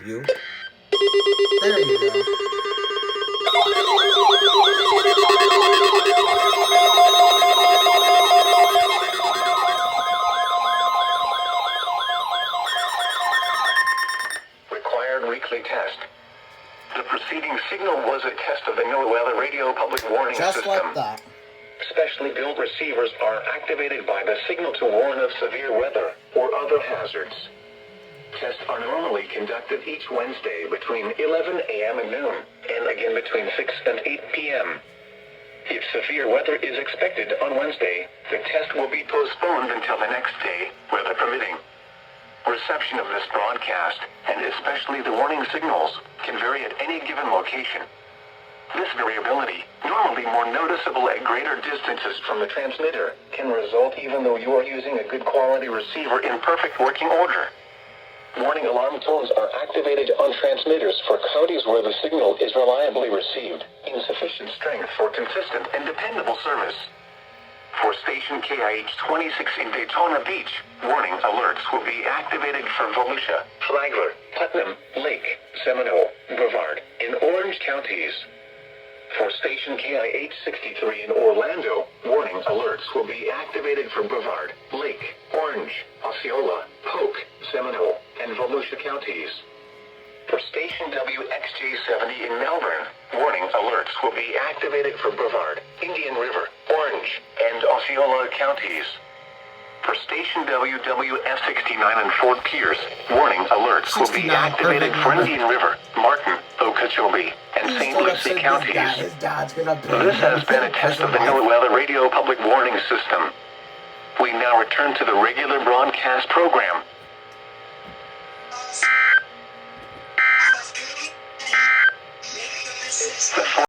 you. There you go. Required weekly test. The preceding signal was a test of the NOAA radio public warning Just system. like that. Specially built receivers are activated by the signal to warn of severe weather or other hazards. Tests are normally conducted each Wednesday between 11 a.m. and noon, and again between 6 and 8 p.m. If severe weather is expected on Wednesday, the test will be postponed until the next day, weather permitting. Reception of this broadcast, and especially the warning signals, can vary at any given location. This variability, normally more noticeable at greater distances from the transmitter, can result even though you are using a good quality receiver in perfect working order. Warning alarm tones are activated on transmitters for counties where the signal is reliably received, in sufficient strength for consistent and dependable service. For station KIH 26 in Daytona Beach, warning alerts will be activated for Volusia, Flagler, Putnam, Lake, Seminole, Brevard, and Orange counties. For station KIH 63 in Orlando, warning alerts will be activated for Brevard, Lake, Orange, Osceola, Polk, Seminole, and Volusia counties. For station WXJ70 in Melbourne, warning alerts will be activated for Brevard, Indian River, Orange, and Osceola counties. For station WWF69 in Fort Pierce, warning alerts will be activated for Indian River, Martin, Okeechobee, and St. Lucie counties. This has been a test of the NOAA radio public warning system. We now return to the regular broadcast program.